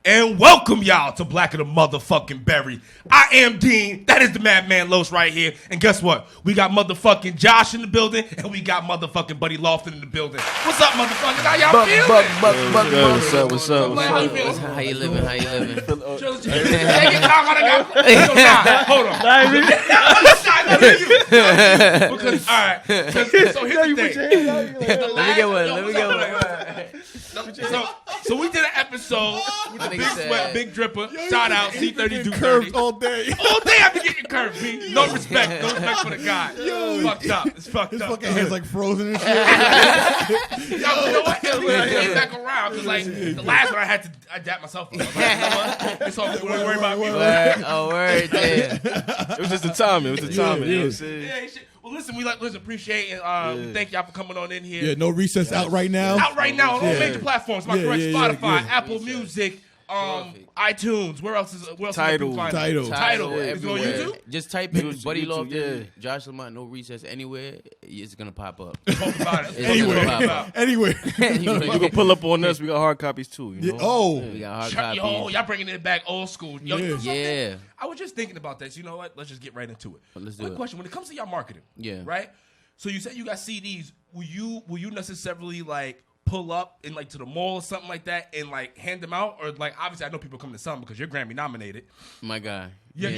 And welcome y'all to Black of the Motherfucking Berry. I am Dean. That is the Madman Los right here. And guess what? We got motherfucking Josh in the building, and we got motherfucking Buddy Lofton in the building. What's up, motherfuckers? How y'all feeling? What's up? How you living? Take your time. Hold on. Because, all right. So here's the thing. Let me get one. So we did an episode with the Big Sweat, Big Dripper. Shout out C30 curved all day. All day I be getting curved, B. No respect for the guy. It's fucked up. It's fucked His up. fucking hair's like frozen and shit. You know what? I came back around because like the last one I had to adapt myself. It's all good. Don't worry about me. Word, damn. It was just the timing. You know what I'm saying? Yeah, well, listen, we appreciate it. Thank y'all for coming on in here. Yeah, No Recess out right now. Out right now on all major platforms. Am I correct? Spotify, Apple Recess. Music, iTunes. Where else Tidal. Tidal. Is it on Everywhere. YouTube? Just type in Buddy YouTube, Lofton, Josh Lamont, No Recess, anywhere. It's gonna pop up. Talk about it. Anywhere. You can pull up on us. We got hard copies too. You know? Oh. We got hard copies. Yo, y'all bringing it back old school. Yo, you know something? Yeah. I was just thinking about this. You know what? Let's just get right into it. Let's do Quick it. question: when it comes to y'all marketing, right? So you said you got CDs. Will you necessarily like pull up in like to the mall or something like that and like hand them out, or like obviously I know people come to some because you're Grammy nominated. My guy. Yeah.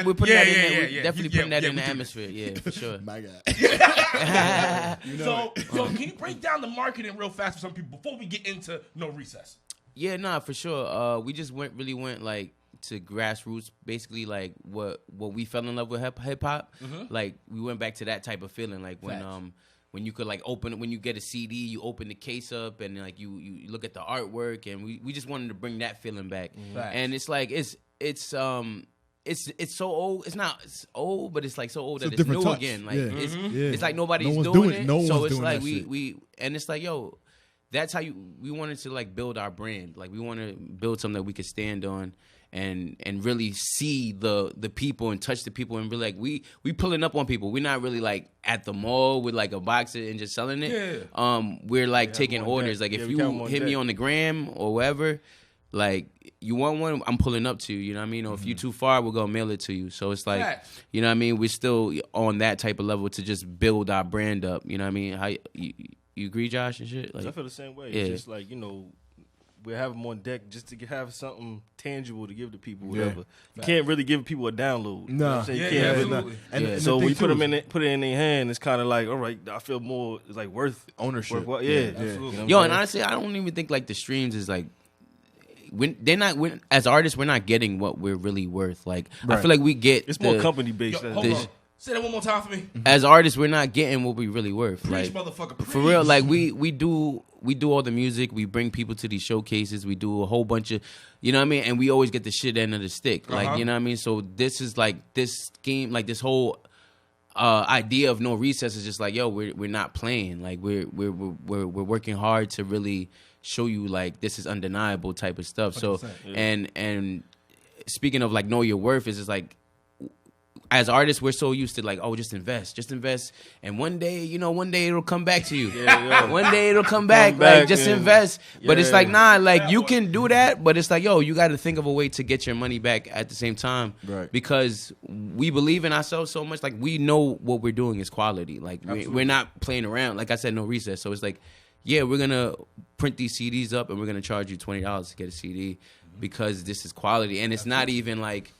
We're putting that in there. Yeah. Definitely putting that in the atmosphere. Yeah, for sure. My God. So can you break down the marketing real fast for some people before we get into No Recess? Yeah, nah, for sure. We just went like to grassroots, basically like what we fell in love with hip hop. Mm-hmm. Like we went back to that type of feeling, like when you could like open it, when you get a CD, you open the case up and like you look at the artwork, and we just wanted to bring that feeling back. Facts. And it's like it's so old. It's old, but it's like so old that it's new touch. again. Like Yeah. it's like nobody's No one's doing doing it. it. No one's So it's doing like that shit. and it's like, yo, that's how we wanted to like build our brand. Like we want to build something that we could stand on and really see the people and touch the people and be like, we pulling up on people. We're not really like at the mall with like a box and just selling it. Yeah. We're like taking orders. Like if you hit me on the gram or wherever, like you want one, I'm pulling up to you. You know what I mean? Or if you too far, we're gonna mail it to you. So it's like, you know what I mean? We're still on that type of level to just build our brand up. You know what I mean? How you agree, Josh, and shit? Like, I feel the same way. Yeah. It's just like, we have them on deck just to have something tangible to give to people. Whatever. You can't really give people a download. You know what I'm saying? You can't really. absolutely. And So the we thing put too it is in their hand. It's kind of like, all right, I feel more. It's like worth ownership. Absolutely. Absolutely. You know what I'm yo, saying? and honestly, I don't even think like the streams is like as artists, we're not getting what we're really worth. Like I feel like we get It's more company based. Hold on. Say that one more time for me. as artists, we're not getting what we really worth. Preach, Like motherfucker. Preach. for real, like we do all the music. We bring people to these showcases. We do a whole bunch of, you know what I mean? And we always get the shit end of the stick. Like, you know what I mean? So this is like this scheme, like this whole idea of No Recess is just like, yo, we're not playing. Like we're working hard to really show you like this is undeniable type of stuff. So and speaking of like know your worth, is just like, as artists, we're so used to like, oh, just invest, and one day it'll come back to you. One day it'll come back. Like just invest. But it's like, nah, like you can do that, but it's like, yo, you got to think of a way to get your money back at the same time, Right. because we believe in ourselves so much. Like we know what we're doing is quality. Like we're not playing around. Like I said, No Recess. So it's like, yeah, we're gonna print these CDs up and we're gonna charge you $20 to get a CD because this is quality, and it's not even like,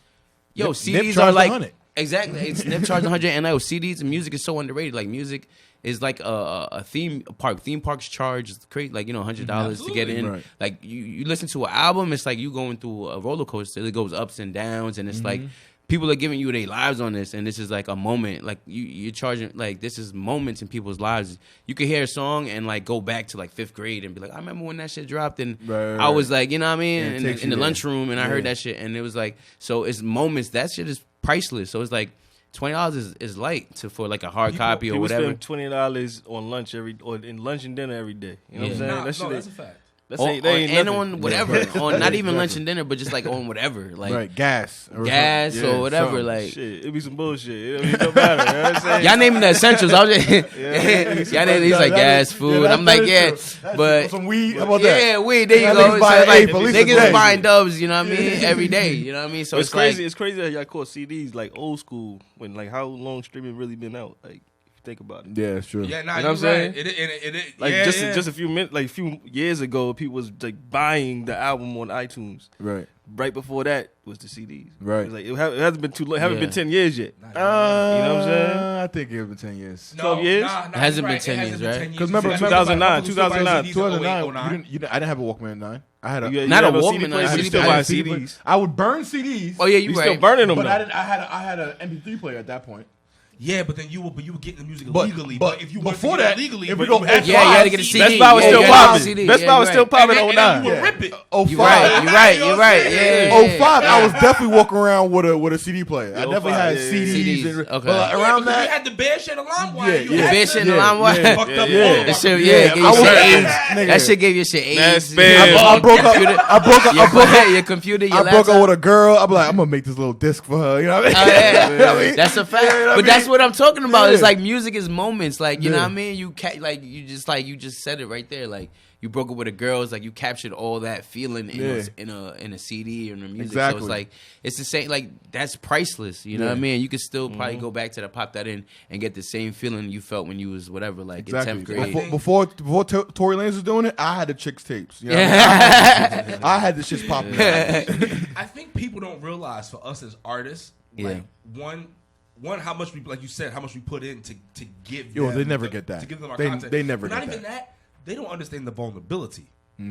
yo, Nip CDs charged are like. $100. Exactly, it's Nip charged 100, and like CDs and music is so underrated. Like music is like a theme park. Theme parks charge crazy, like $100 to get in. Right. Like you listen to an album, it's like you going through a roller coaster. It goes ups and downs, and it's like people are giving you their lives on this, and this is like a moment. Like you're charging, like this is moments in people's lives. You could hear a song and like go back to like 5th grade and be like, I remember when that shit dropped, and I was like, you know what I mean, in the lunchroom, and I heard that shit, and it was like, so it's moments. That shit is priceless. So it's like $20 is light for like a hard copy or People whatever. spend $20 on lunch or in lunch and dinner every day. You know what I'm saying? That's a fact. on whatever, on not even lunch and dinner, but just like on whatever, like gas or whatever, something. like shit. It be some bullshit. It don't matter. You know what I'm saying? y'all naming the essentials. I was just, y'all naming these like gas, food. I'm like, but some weed. How about that? Yeah, weed. There you go. So like niggas buying dubs. You know what I mean? Every day. You know what I mean? So it's crazy. It's crazy that y'all call CDs like old school when like how long streaming really been out. Like think about it. Yeah, it's true. Yeah, nah, you know what I'm saying? It, like just a few minutes, like a few years ago, people was like buying the album on iTunes. Right. Right before that was the CDs. Right. It, like, it hasn't been too long. Haven't been 10 years yet. You know what I'm saying? I think it's been 10 years. 12 years? It hasn't been 10 years, right? Because remember 2009. 2009. I didn't have a Walkman in 9. I had a not a CD Walkman. player, but you still I buying had CDs. I would burn CDs. Oh yeah, you right. Still burning them, but though. I had an MP3 player at that point. Yeah, but then you were getting the music illegally. But if you before wanted to get that, it legally, if but we go you had you had to get a CD. Best Buy was still popping. Best Buy was still popping in 09. You would rip it. 05. You're right. Yeah. 05, I was definitely walking around with a CD player. I definitely had CDs. CDs. Okay. But around that, that, you had the bad shit alarm wire. The bad shit alarm wire. Fucked up. That shit, gave you shit AIDS. That shit gave you shit AIDS. I broke up your computer. Your I broke laptop. up with a girl. I'm like, I'm gonna make this little disc for her. You know what I mean? You know what I mean? That's a fact. But that's what I'm talking about. It's like music is moments. Like you know what I mean. You just said it right there. Like you broke up with a girl. It's like you captured all that feeling in a CD or in the music. Exactly. So it's like it's the same. Like that's priceless. You know what I mean. You could still probably go back to pop that in and get the same feeling you felt when you was whatever, like in 10th grade. Before Tory Lanez was doing it, I had the chicks tapes. You know what I mean? I had the shits popping. I think people don't realize for us as artists, like one, how much we, like you said, how much we put in to give them. They never get that. To give them our They content. never but get not even that. that. They don't understand the vulnerability.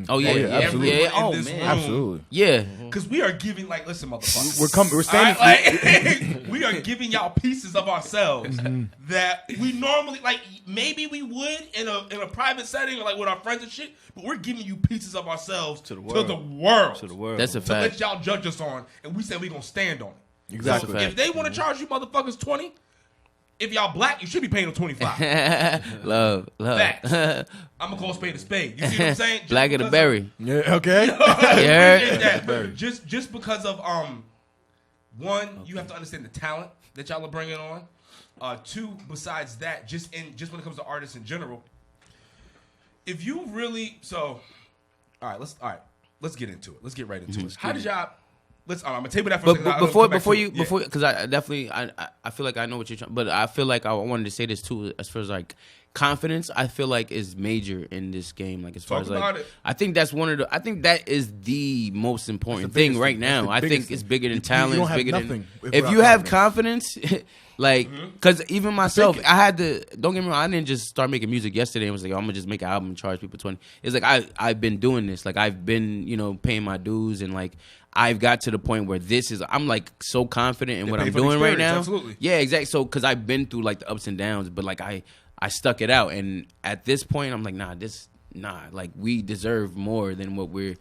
Oh yeah, absolutely. yeah. Oh man, Absolutely. yeah. Because we are giving, like, listen, motherfuckers. We're standing. Like, we are giving y'all pieces of ourselves that we normally, like, maybe we would in a private setting or like with our friends and shit. But we're giving you pieces of ourselves to the world. That's a to fact. let y'all judge us on, and we said we gonna stand on it. Exactly. So if they want to charge you motherfuckers 20, if y'all black, you should be paying them 25. Love. Facts. I'm gonna call spade a spade. You see what I'm saying? Black of the berry. Yeah. Okay. Yeah. Just because of one, you have to understand the talent that y'all are bringing on. Two, besides that, just when it comes to artists in general, if you really all right, let's get into it. Let's get right into it. How did y'all? I'm gonna table that for a second. Before, because I definitely, I feel like I know what you're trying, but I feel like I wanted to say this too, as far as like confidence. I feel like is major in this game. Like as far as like, I think that's I think that is the most important thing right now. I think it's bigger than talent. It's bigger than if you have confidence. Like, because even myself, I had to, don't get me wrong, I didn't just start making music yesterday and was like, I'm going to just make an album and charge people 20. It's like, I've been doing this. Like, I've been, paying my dues, and like, I've got to the point where I'm like so confident in what I'm doing right now. Absolutely. Yeah, exactly. So, because I've been through like the ups and downs, but like, I stuck it out. And at this point, I'm like, like we deserve more than what we're,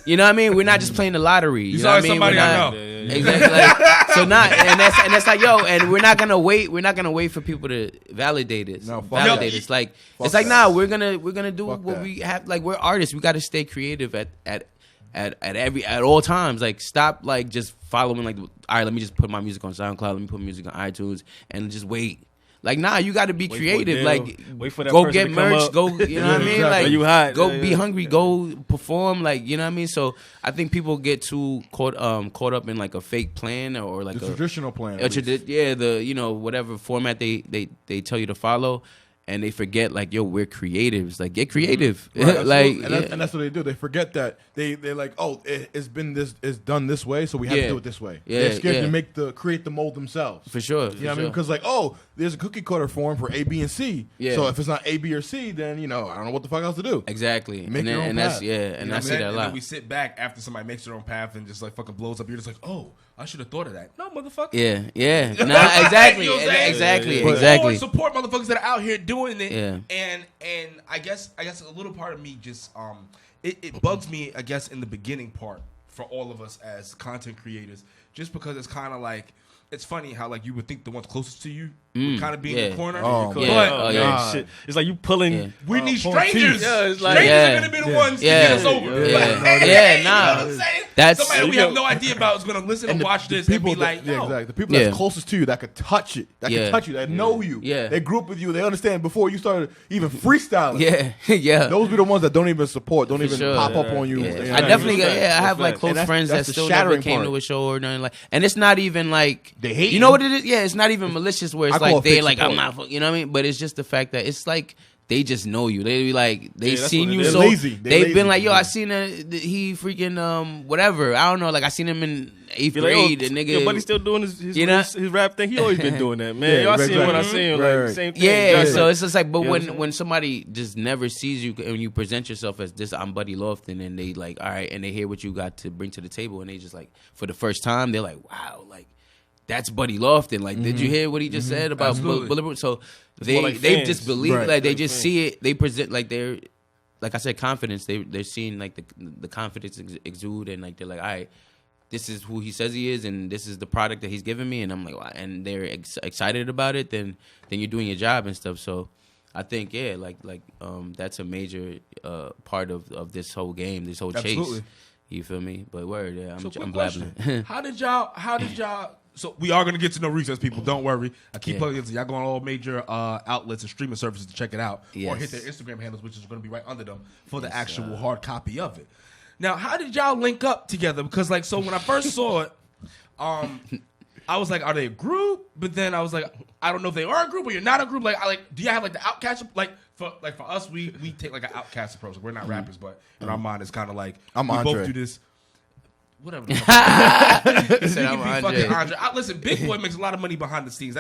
you know what I mean? We're not just playing the lottery. You know what I mean? Somebody I know. Exactly. Like, so and that's like, and we're not gonna wait for people to validate it. Validate it. It's like we're gonna do what we have. Like we're artists. We got to stay creative at all times. Like stop like just following like, all right, let me just put my music on SoundCloud. Let me put music on iTunes and just wait. Like, nah, you got to be creative. Like, wait for that go person get to come merch. up. Go, you know what I mean? Like, you hot. Go be hungry. Go perform. Like, you know what I mean? So I think people get too caught up in like a fake plan or like the traditional plan. Whatever format they tell you to follow. And they forget, like, yo, we're creatives. Like, get creative. Right, like, and that's what they do. They forget that they're like, oh, it's done this way, so we have to do it this way. Yeah, they're scared to create the mold themselves. For sure. You know what I mean? Because like, oh, there's a cookie cutter form for A, B, and C. Yeah. So if it's not A, B, or C, then I don't know what the fuck else to do. Exactly. Make your own path. And I see that a lot. And we sit back after somebody makes their own path and just like fucking blows up. You're just like, oh, I should have thought of that. No, motherfucker. Yeah. Nah, exactly. You know what I'm saying? Exactly. Or support motherfuckers that are out here doing it. Yeah. And I guess a little part of me just it bugs me, I guess, in the beginning part for all of us as content creators, just because it's kind of like, it's funny how like you would think the ones closest to you would kind of be in the corner. Shit. It's like you pulling. Yeah. We need strangers. Yeah, it's like, strangers are gonna be the ones to get us over. Nah. You know what I'm saying? That's somebody we have no idea about is gonna listen and watch this and be like, yo. exactly. The people that's closest to you that could touch it, that know you, they grew up with you, they understand before you started even freestyling. Yeah. Those be the ones that don't even support, don't even pop up on you. I definitely, I have like close friends that still never came to a show or nothing like, and it's not even like they hate. You know what it is? Yeah, it's not even malicious where it's like they like support. I'm not, you know what I mean? But it's just the fact that it's like they just know you. They be like they seen you, they're so lazy. They've been like, yo, I seen he freaking whatever. I don't know, like I seen him in 8th grade. The nigga, your buddy's still doing his rap thing. He always been doing that, man. Y'all seen what I seen, like same thing. Yeah, so it's just like, but when somebody just never sees you and you present yourself as this, I'm Buddy Lofton, and they like, all right, and they hear what you got to bring to the table, and they just like, for the first time, they're like, wow, like. That's Buddy Lofton. Like, did you hear what he just said about Bulletproof? So they just believe, like they just see it. They present like they're, like I said, confidence. They're seeing like the confidence exude, and like they're like, all right, this is who he says he is, and this is the product that he's giving me, and I'm like, wow. And they're excited about it. Then you're doing your job and stuff. So I think that's a major part of this whole game, this whole chase. You feel me? But word, yeah, I'm blabbing. How did y'all? So we are going to get to know Recess, people. Don't worry. I keep plugging it. Y'all go on all major outlets and streaming services to check it out. Or hit their Instagram handles, which is going to be right under them for the actual hard copy of it. Now, how did y'all link up together? Because, like, so when I first saw it, I was like, are they a group? But then I was like, I don't know if they are a group or you're not a group. Like, do you have, like, the outcast? Like, for us, we take, like, an outcast approach. We're not rappers, but in our mind, it's kind of like, we both do this. Whatever. He said I'm Andre. Listen, Big Boy makes a lot of money behind the scenes.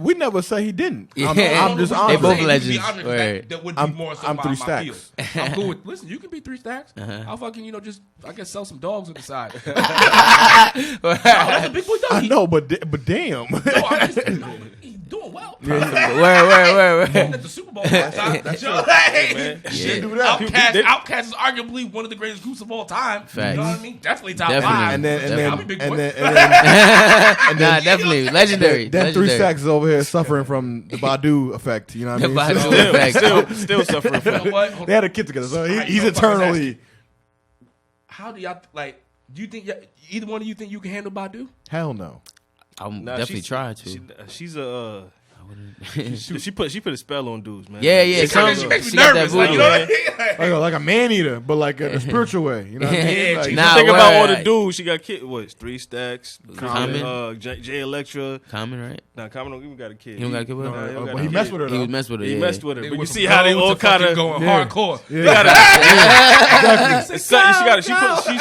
We never say he didn't. Yeah. I'm just Andre. They both legends. That would be more so I'm my 3 my stacks. field. I'm cool with. Listen, you can be 3 stacks. I'll fucking just I guess sell some dogs on the side. That's what Big Boy does. I know, but damn. He's doing well. Where? At the Super Bowl. That's your man. Shit, do that. Outkast is arguably one of the greatest groups of all time. Facts. You know what I mean? Definitely top 5. And then definitely legendary. Then 3 stacks is over here suffering from the Badu effect. You know what I mean? Badu effect. Still suffering from it. They had a kid together, so he's eternally. How do y'all like? Do you think either one of you think you can handle Badu? Hell no. I'm definitely trying to. She's a. She put a spell on dudes, man. Yeah. She makes me nervous. Like a man eater, but like in a spiritual way. You know what I mean? Like, think about all the dudes she got kid. What? 3 stacks. Common. J Electra. Common, right? Nah, Common don't even got a kid. He don't got a kid with her. But he messed with her. He was messed with her. He yeah. messed with her. But you see how they all kind of going hardcore.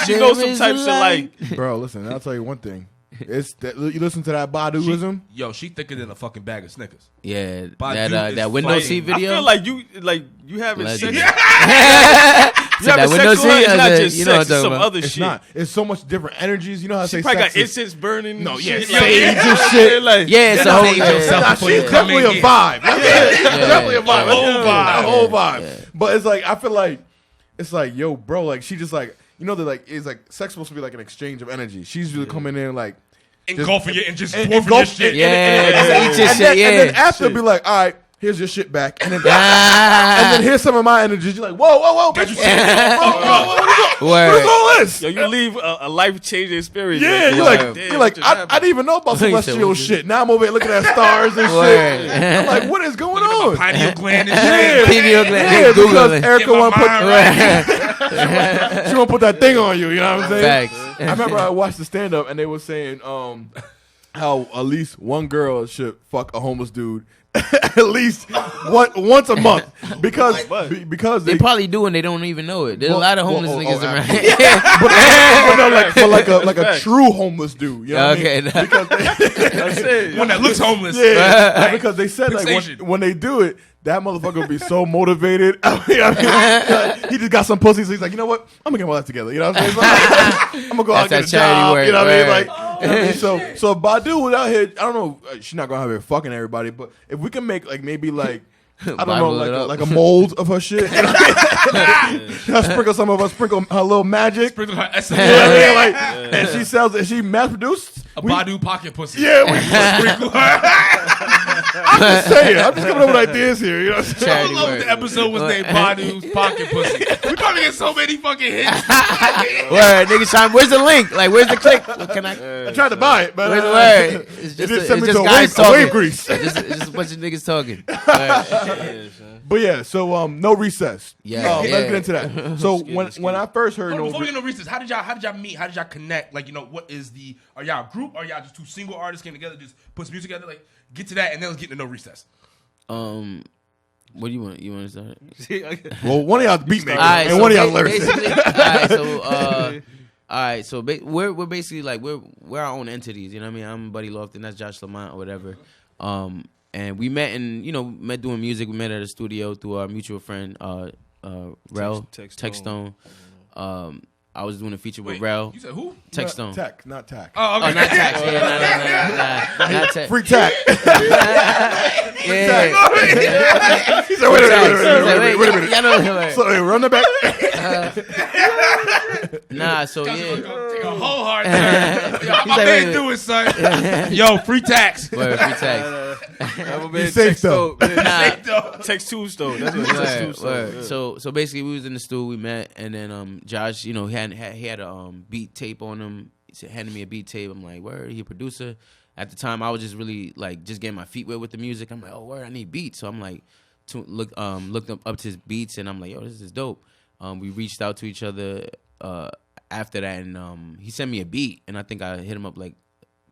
She knows some types of like. Bro, listen. I'll tell you one thing. It's that you listen to that Baduism. She thicker than a fucking bag of Snickers. Yeah, Badu that window seat video. I feel like you having sex. So you having that window sex with her, seat, it's not just you know sex, it's some other It's shit. not. It's so much different energies. You know how She they say probably sex got is- incense burning. No, yeah, shit, sage and shit. Like, Yeah, it's a whole. Nah, she's definitely a vibe. Definitely a vibe. A whole vibe. Yeah. But it's like I feel like it's like, yo, bro, like she just like that like it's like sex supposed to be like an exchange of energy. She's usually coming in like engulfing you and just dwarfing engulf your shit. Yeah, and then after be like, all right, here's your shit back, and then here's some of my energy. You're like, whoa, bitch, what is all this? Yo, you leave a life changing experience. Yeah, you're like, I didn't even know about celestial shit. Now I'm over here looking at stars and shit. I'm like, what is going on? Pineal gland and shit. Pineal gland. Yeah, because Googling. Erica want to she won't put that thing on you. You know what I'm saying? Facts. I remember I watched the stand up and they were saying how at least one girl should fuck a homeless dude at least once a month because They probably do and they don't even know it. There's a lot of homeless niggas around. but no, like a true homeless dude. You know what I mean? Because One that looks homeless. Yeah, because they said like when they do it, that motherfucker will be so motivated. He just got some pussy, so he's like, you know what? I'm gonna get my life together. You know what I'm saying? I'm gonna go out and get a job. Work, you know what I mean? Like, so Badu was out here. I don't know. She's not gonna have her fucking everybody, but if we can make like maybe like I don't know, like a mold of her shit. I sprinkle her little magic. Sprinkle her And she sells it. She mass produced a Badu pocket pussy. Yeah, we sprinkle her. I'm just saying. I'm just coming up with ideas here. You know what I'm saying? I love the episode was named Badu's Pocket Pussy. We probably get so many fucking hits. Word, nigga, Sean, where's the link? Like, where's the click? What can I tried to buy it, but where's the word? It's just guys talking. Wave grease. It's just a bunch of niggas talking. But yeah, so no recess. Yeah, let's get into that. So when I first heard before we get no recess, how did y'all meet? How did y'all connect? Like, what is are y'all a group? Or y'all just two single artists came together, just put some music together? Like, get to that, and then let's get into no recess. What do you want? You want to start? Well, one of y'all beat makers and so one of y'all lyricists. All right, so we're basically like we're our own entities. You know what I mean? I'm Buddy Lofton, that's Josh Lamont or whatever. And we met met doing music. We met at a studio through our mutual friend Rel Techstone. I was doing a feature with Rel. You said who? Techstone. Tech, not Tack. Oh, okay. Oh, not Tax. Yeah, not Tax. Free Tack. Yeah. He said, wait a minute. So, run the back. Nah, so yeah. Take a whole hard time. Yo, my man do it, son. Yo, free tax. Word, free tax. Be safe though. Text two store. That's what Text two store. So basically, we was in the studio, we met, and then Josh, he had a beat tape on him. He handed me a beat tape. I'm like, word, he a producer. At the time, I was just really like just getting my feet wet with the music. I'm like, oh, word, I need beats. So I'm like, looked up to his beats, and I'm like, yo, this is dope. We reached out to each other after that, and he sent me a beat, and I think I hit him up like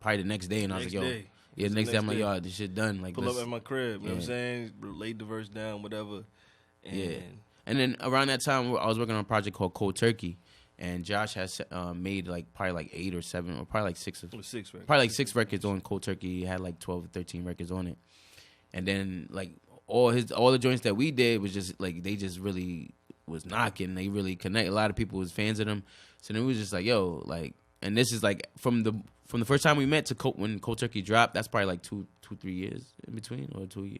probably the next day, and I was like, yo. Yeah, next day I'm like, yo, this shit done. Like, pull up at my crib, you know what I'm saying? Laid the verse down, whatever. And then around that time, I was working on a project called Cold Turkey, and Josh has made like probably like 8 or 7 or probably like 6 records. Probably like 6 records on Cold Turkey. He had like 12 or 13 records on it. And then like all the joints that we did was just like they just really was knocking. They really connect. A lot of people was fans of them. So then we was just like, yo, like, and this is like from the first time we met to when Cold Turkey dropped, that's probably like 2-3 years in between, or 2 years.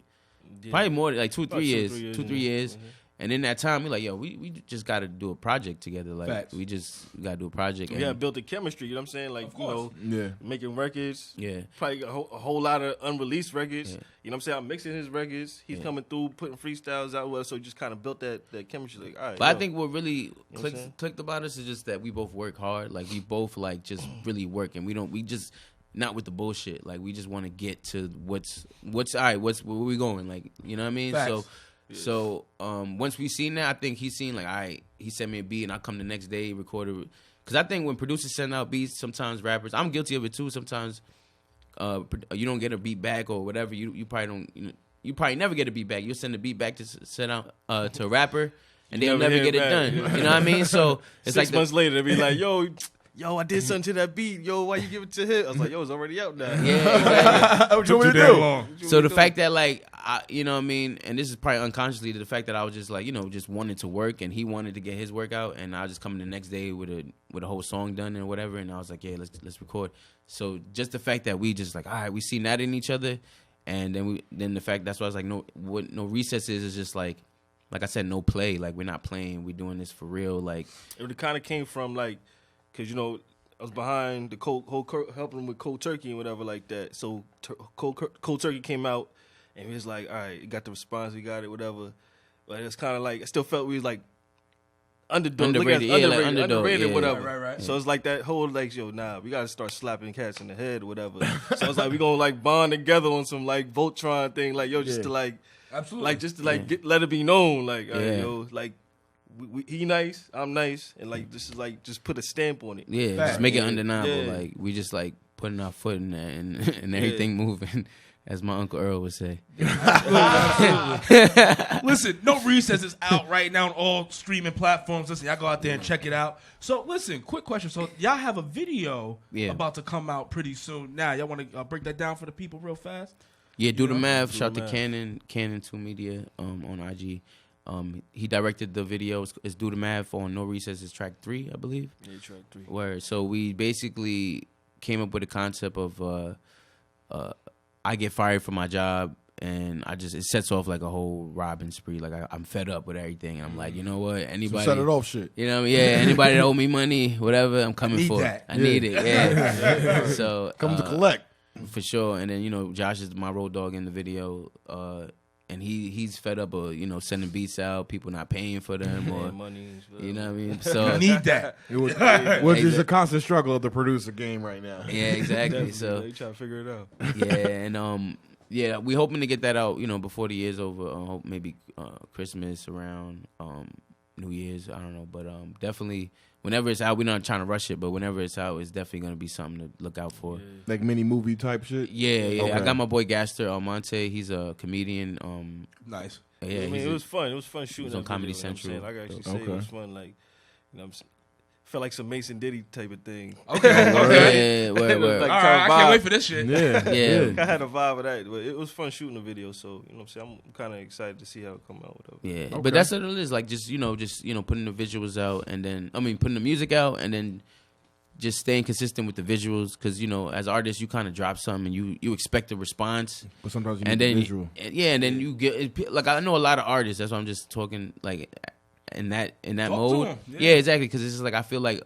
Yeah. Probably more like 2-3 years. 2-3 years. Mm-hmm. And in that time, we like, yo, we just got to do a project together. Like, Facts. we just got to do a project. Yeah, built the chemistry, you know what I'm saying? Like, making records. Yeah. Probably a whole lot of unreleased records. Yeah. You know what I'm saying? I'm mixing his records. He's coming through, putting freestyles out. So just kind of built that chemistry. Like, all right. But I think what really clicked about us is just that we both work hard. Like, we both, like, just really work. And we just, not with the bullshit. Like, we just want to get to what's all right, where we going? Like, you know what I mean? Facts. So once we seen that, I think he seen like, all right, he sent me a beat and I come the next day, recorded. Because I think when producers send out beats, sometimes rappers, I'm guilty of it too. Sometimes you don't get a beat back or whatever. You probably don't. You probably never get a beat back. You'll send a beat back to send out to a rapper, and they'll never get it done. You know what I mean? So it's 6 months later, they'll be like, yo, I did something to that beat. Yo, why you give it to him? I was like, yo, it's already out now. Yeah, exactly. What you want me to do? So the fact that like, you know what I mean, and this is probably unconsciously the fact that I was just like, just wanted to work, and he wanted to get his work out, and I just come the next day with a whole song done and whatever, and I was like, yeah, let's record. So just the fact that we just like, all right, we seen that in each other, and then the fact that's why I was like, no recess is just like I said, no play. Like, we're not playing. We're doing this for real. Like, it kind of came from like. Because, I was behind the helping him with Cold Turkey and whatever like that. So Cold Turkey came out, and he was like, all right, got the response, we got it, whatever. But it's kind of like, I still felt we was like underrated, whatever. Right. So it's like that whole like, we got to start slapping cats in the head or whatever. So it's like, we going to like bond together on some like Voltron thing, like, just to like, absolutely, like just to like let it be known, like, like, he nice, I'm nice, and like this is like just put a stamp on it. Yeah, just make it undeniable. Yeah. Like, we just like putting our foot in there and everything moving, as my Uncle Earl would say. Listen, No Recess is out right now on all streaming platforms. Listen, y'all go out there and check it out. So listen, quick question. So y'all have a video about to come out pretty soon. Now, y'all want to break that down for the people real fast? Yeah, do the math. Shout to Cannon 2 Media on IG. He directed the video. It's Do the Math on No Recess. It's track 3, I believe. Yeah, track 3. Where so we basically came up with a concept of I get fired from my job and it sets off like a whole robbing spree. Like I'm fed up with everything. And I'm like, you know what? Anybody set it off shit. You know what I mean? Yeah, anybody that owe me money, whatever, I'm coming for. I need it. Yeah. So come to collect for sure. And then Josh is my road dog in the video. And he's fed up of sending beats out, people not paying for them or money. You know what I mean? So you need that. Which is a constant struggle of the producer game right now. Yeah, exactly. So they trying to figure it out. Yeah, and we hoping to get that out, before the year's over. Hope maybe Christmas around New Year's. I don't know, but definitely whenever it's out, we're not trying to rush it, but whenever it's out, it's definitely gonna be something to look out for. Like mini movie type shit. Yeah. Okay. I got my boy Gaster Almonte. He's a comedian. Nice. Yeah, I mean, it was fun. It was fun shooting. It was on that Comedy video, Central. You know what I'm saying? Like I actually say Okay. it was fun. Like felt like some Mason Diddy type of thing. Okay. Yeah, word. It was like All right, I vibe. can't wait for this shit. Yeah. I had a vibe of that, but it was fun shooting the video. So you know what I'm saying, I'm kind of excited to see how it come out. Whatever. Yeah, Okay. but that's what it is. Like just putting the visuals out, and then putting the music out, and then just staying consistent with the visuals. Because as artists, you kind of drop something, and you expect a response, But sometimes you and need then the visual. and then you get like I know a lot of artists. That's why I'm just talking like in that Talk to mode. 'em, yeah. Yeah, exactly. Because it's just like I feel like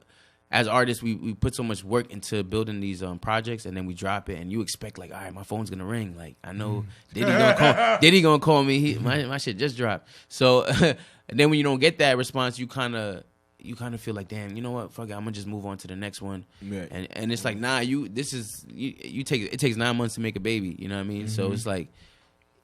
as artists, we put so much work into building these projects, and then we drop it, and you expect like, all right, my phone's gonna ring. Like I know Diddy gonna call me. My shit just dropped. So and then when you don't get that response, you kind of feel like, damn, you know what? Fuck it, I'm gonna just move on to the next one. Yeah. And it's like, nah, it takes 9 months to make a baby. You know what I mean? So it's like.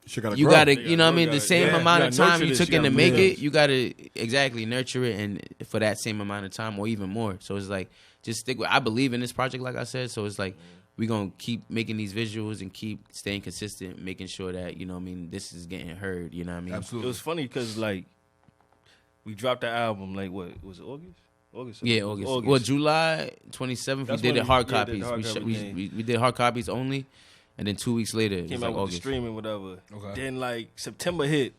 Shit gotta You grow. gotta, you know what I mean? The same yeah, amount you of gotta time nurture you this, took you in to gotta make do it, this. you gotta exactly nurture it, and for that same amount of time or even more. So it's like just stick with. I believe in this project, like I said. So it's like we gonna keep making these visuals and keep staying consistent, making sure that this is getting heard. You know what I mean? It Absolutely. was funny because like we dropped the album like what was it August? Yeah, August. Well, July 27th, we That's did when it hard we did copies. hard copy thing. We did hard copies only, and then 2 weeks later, it was Came like out with the August. streaming, whatever. Okay. Then like September hit,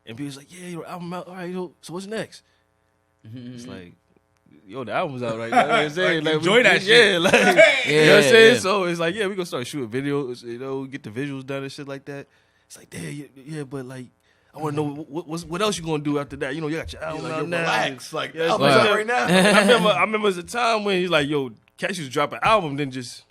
and people was like, "Yeah, your album out. All right, so what's next?" It's like, yo, the album's out right now. You know what I'm saying? Like, enjoy that shit. Yeah, like, you know what I'm saying? So it's like, yeah, we gonna start shooting videos, get the visuals done and shit like that. It's like, yeah, but like, I want to know what else you gonna do after that. You got your album out now. Relax. Like, Yeah, album's right. out right now. I remember there's a time when he's like, yo, Cash used to drop an album, then just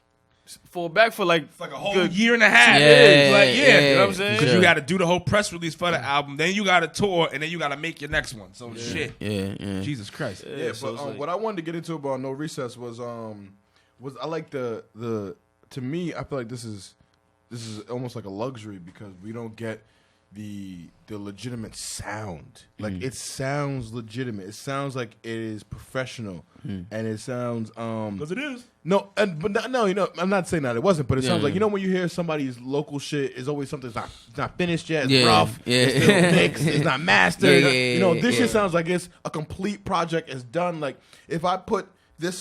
fall back for like It's like a whole good year and a half. Yeah, Like, yeah. You know what I'm saying? Because Sure. you got to do the whole press release for the album, then you got to tour, and then you got to make your next one. So shit, Yeah. Jesus Christ. Yeah, so but it's like- what I wanted to get into about No Recess was I like the to me I feel like this is almost like a luxury because we don't get the legitimate sound. Like it sounds legitimate. It sounds like it is professional, and it sounds Because it is. no, no, I'm not saying that it wasn't, but it sounds Yeah. like when you hear somebody's local shit is always something that's not finished yet, it's Yeah, rough, yeah. it's still mixed, it's not mastered. Yeah, This yeah. shit sounds like it's a complete project. It's done. Like if I put your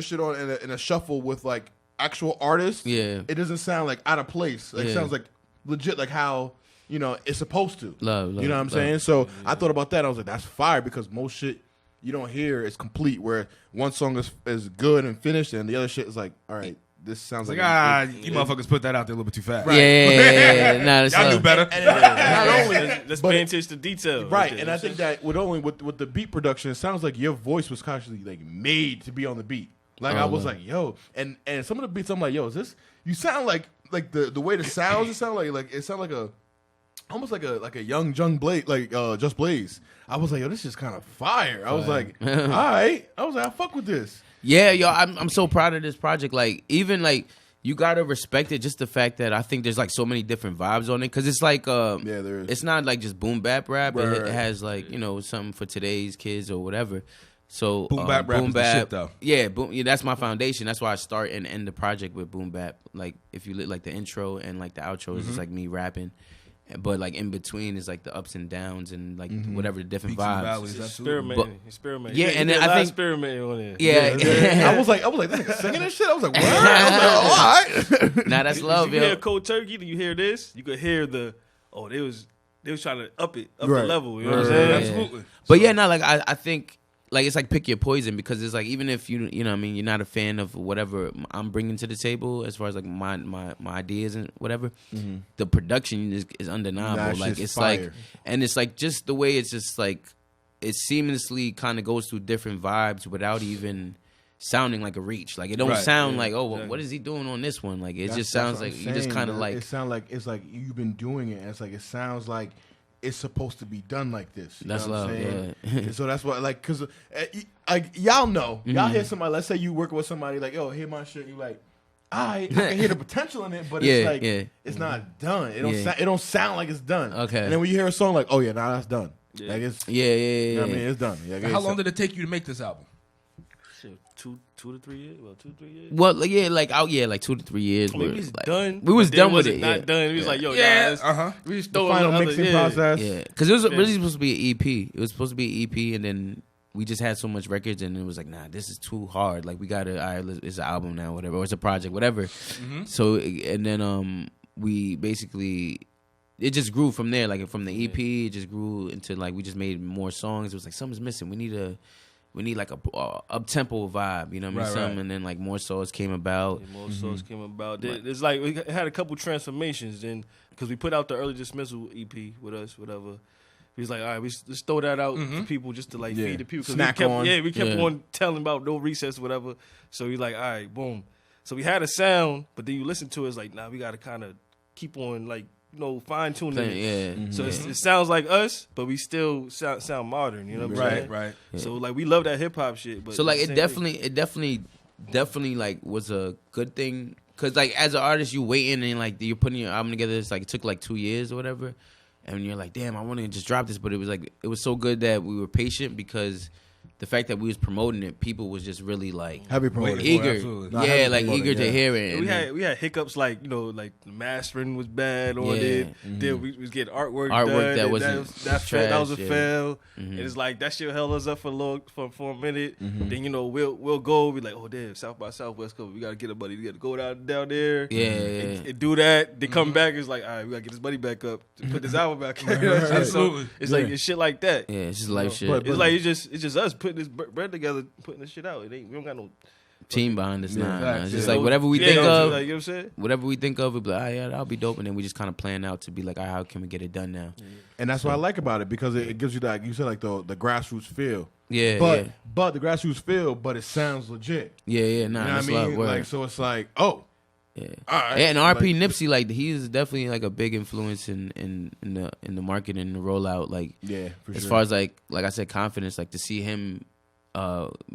shit on in a shuffle with like actual artists, Yeah. it doesn't sound like out of place. Like, it Yeah. sounds like legit, like how it's supposed to. Love, You know what I'm saying? So I thought about that. I was like, that's fire because most shit you don't hear is complete. Where one song is good and finished, and the other shit is like, all right, this sounds Like, like you motherfuckers put that out there a little bit too fast. Yeah. Nah, that's Y'all knew better. not only Let's but- pay attention to detail. right. And I think that with the beat production, it sounds like your voice was constantly like made to be on the beat. Like I was like, yo, and some of the beats, I'm like, yo, is this? You sound like the way the sounds, it sound like it sound like a. Almost like a young Blaze, like Just Blaze. I was like, yo, this is kind of fire. I was like, all right. I was like, I fuck with this. Yeah, yo, I'm so proud of this project. Like, even like you gotta respect it. Just the fact that I think there's like so many different vibes on it. Because it's like, Yeah, there is. it's not like just boom bap rap. Right, It right. has like something for today's kids or whatever. So Boom bap rap is the shit, though. Yeah, boom. Yeah, that's my foundation. That's why I start and end the project with boom bap. Like if you look like the intro and like the outro is just like me rapping. But like in between is like the ups and downs and like whatever the different Peaks and vibes. valleys, absolutely. Experiment. Yeah, and then I I think- experiment on it. Yeah, I was like, this nigga singing this shit. I was like, what? I was like, all right. nah, that's love, You yo. hear Cold Turkey, then you hear this. You could hear they was trying to up the Right. level. You know what I'm Right. saying? Yeah. Absolutely. But yeah, no, like I think like it's like pick your poison, because it's like even if you know what I mean, you're not a fan of whatever I'm bringing to the table as far as like my ideas and whatever, the production is undeniable. Like it's fire. Like, and it's like just the way it's just like it seamlessly kind of goes through different vibes without even sounding like a reach. Like it don't sound like, oh, well, what is he doing on this one? Like it just sounds like you just kind of like, it sounds like it's like you've been doing it, and it's like it sounds like it's supposed to be done like this. That's love, yeah. So that's why, like, because like y'all know, y'all hear somebody. Let's say you working with somebody, like, yo, hear my shit. You like, I can hear the potential in it, but it's like it's not done. It don't it don't sound like it's done. Okay. And then when you hear a song, like, oh yeah, now that's done. Like it's You know what I mean, it's done. How long did it take you to make this album? Shit, 2 to 3 years. Well, 2 to 3 years. Well, like 2 to 3 years. We was like, done. We was done with it. Not done. We was like, yo, We just the final mixing process. Yeah, because it was really supposed to be an EP. It was supposed to be an EP, and then we just had so much records, and it was like, nah, this is too hard. Like we gotta, all right, it's an album now, whatever, or it's a project, whatever. So, and then we basically. It just grew from there, like from the EP. It just grew into like we just made more songs. It was like something's missing. We need like a up tempo vibe, you know what I mean? Something, and then like more songs came about. Yeah, more songs came about. It's like we had a couple transformations then because we put out the early dismissal EP with us, whatever. We was like, all right, let's throw that out for people just to like feed the people. We kept on telling about no recess, whatever. So we like, all right, boom. So we had a sound, but then you listen to it, it's like, nah, we got to kind of keep on like. Fine tuning it. So it sounds like us, but we still sound modern. You know what I'm saying? Right. Yeah. So like we love that hip hop shit. But so like it definitely like was a good thing, because like as an artist, you waiting and like you're putting your album together. It's like it took like 2 years or whatever, and you're like, damn, I want to just drop this, but it was like it was so good that we were patient, because the fact that we was promoting it, people was just really like heavy promoting, eager, eager to hear it. And we had hiccups like like the mastering was bad on it. Then we was getting artwork done, that wasn't that was a fail. And it's like that shit held us up for a minute. Then we'll go. We like, oh damn, South by Southwest cover. We gotta get a buddy. We gotta go down there. And do that. They come back. It's like, all right, we gotta get this buddy back up to put this album back. Absolutely. So it's like it's shit like that. Yeah, it's just life shit. But it's like it's just us putting this bread together, putting this shit out. We don't got no team behind us. It's just like whatever we think of. Like, you know what I'm saying? Whatever we think of, we be like, oh, yeah, that'll be dope. And then we just kind of plan out to be like, all right, how can we get it done now? And that's what I like about it, because it gives you that, you said, like the grassroots feel. Yeah, but the grassroots feel, but it sounds legit. Nah, you know what I mean? Like, so it's like, oh. Yeah. All right. And RP Nipsey, like he is definitely like a big influence in the market and the rollout. Like, as far as like I said, confidence. Like to see him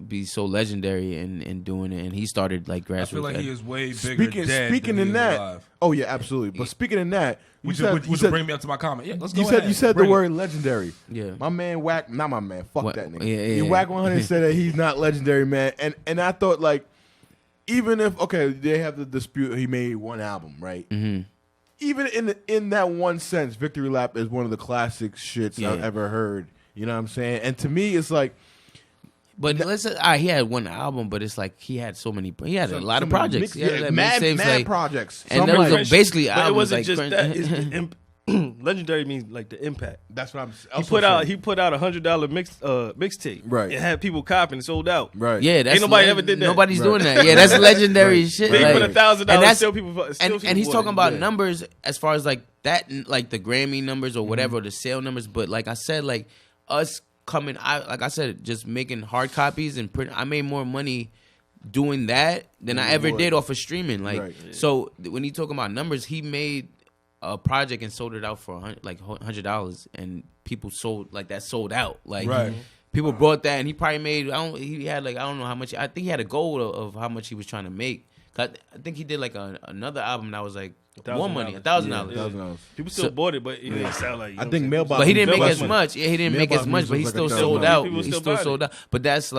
be so legendary in doing it, and he started like grassroots. I feel like he is way bigger. Speaking in that, alive. Oh yeah, absolutely. But speaking in that, you said bring me up to my comment. Yeah, let's go. You said the word legendary. Yeah, my man Wack, not my man. Fuck that nigga. Yeah. Wack 100 said that he's not legendary, man. And I thought like, even if they have the dispute, he made one album, right? Mm-hmm. Even in that one sense, Victory Lap is one of the classic shits I've ever heard. You know what I'm saying? And to me, it's like. But he had one album, but it's like he had so many. He had a lot of projects. Mad projects. And there was basically albums. But it wasn't like just that. It's legendary means like the impact. That's what He put out $100 mixtape. Right. It had people copying, sold out. Right. Yeah. Ain't nobody ever did that. Nobody's doing that. Yeah, that's legendary shit. They put $1,000. Still people. And he's talking about numbers as far as like that, like the Grammy numbers or whatever, the sale numbers. But like I said, like us. Like I said, just making hard copies and print. I made more money doing that than I ever did off of streaming. Like, so when he talking about numbers, he made a project and sold it out for $100, and people sold out. Like, people bought that, and he probably made. He had like I don't know how much. I think he had a goal of how much he was trying to make. I think he did like another album that was like. More money, $1,000. People still bought it, but it didn't sound like. I think Mailbox. But he didn't make as much. Yeah, he didn't make as much, but he still sold out. He still sold out. But that's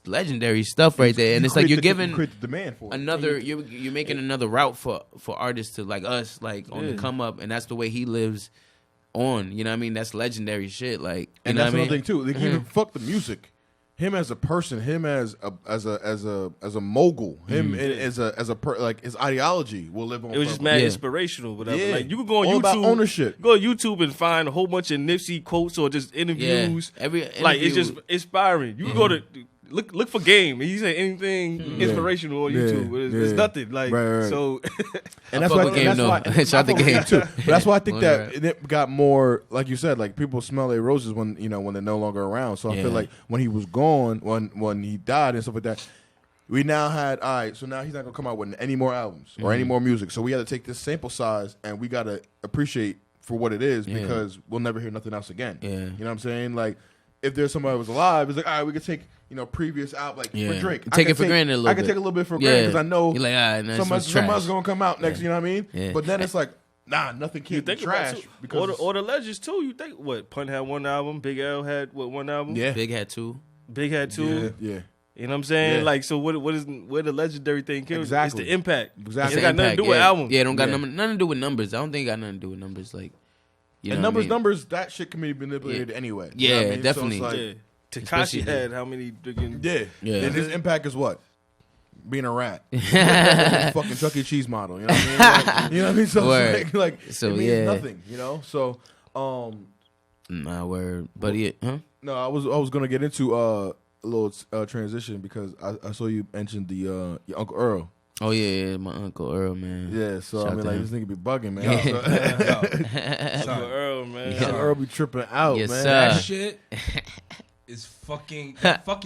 legendary stuff right there. And it's like you're giving demand for another. You're making another route for artists to like us, like on the come up, and that's the way he lives on. You know what I mean? That's legendary shit. Like, and that's another thing too. They can even fuck the music. him as a person, him as a mogul, him as like his ideology will live on. It was just mad inspirational, whatever. Yeah. Like you could go on All YouTube, about ownership. Go on YouTube and find a whole bunch of Nipsey quotes or just interviews. Every like it's interview- just inspiring. You can go to look for game, and you say anything inspirational on YouTube. It's nothing. Like Right. so, And that's fuck why, with Game, that's though. why, Shout out to I fuck with Game. too. But that's why I think Well, that right. it got more, like you said, like people smell their roses when when they're no longer around. So I feel Yeah. like when he was gone, when he died and stuff like that, we now had so now he's not gonna come out with any more albums or any more music. So we had to take this sample size and we gotta appreciate for what it is because we'll never hear nothing else again. Yeah. You know what I'm saying? Like if there's somebody who was alive, it's like all right, we could take previous out like for Drake. Take it for granted a little I can bit. take a little bit for granted because I know You're like, all right, no, somebody's gonna come out next. You know what I mean? Yeah. But then it's like, nah, nothing you can't be think about trash it, too. because or the legends too. You think what? Pun had one album. Big L had one album. yeah, Big had 2. Big had two. yeah. You know what I'm saying? Yeah. Like so, where the legendary thing came? Exactly. It's the impact. Exactly. It got nothing to do with albums. Yeah, it don't got Yeah. nothing to do with numbers. I don't think it got nothing to do with numbers. Like, you And know what I numbers, mean? that shit can be manipulated Yeah. anyway. Yeah, You know what I mean? definitely. So it's Yeah. like, Especially Tekashi the- had how many freaking yeah. Yeah. And his impact is what? Being a rat. Fucking Chuck E. Cheese model. You know what I mean? Like, you know what I mean? So Word. it's like So, it means yeah. nothing. You know. So Nah, word. But yeah, huh? no, I was gonna get into a little transition because I saw you mentioned the your Uncle Earl. Oh yeah, my Uncle Earl, man. Yeah, so Shout I mean, to like him. this nigga be bugging, man. Uncle Earl, man. Yeah. Earl be tripping out, Yes, man. sir. That shit is fucking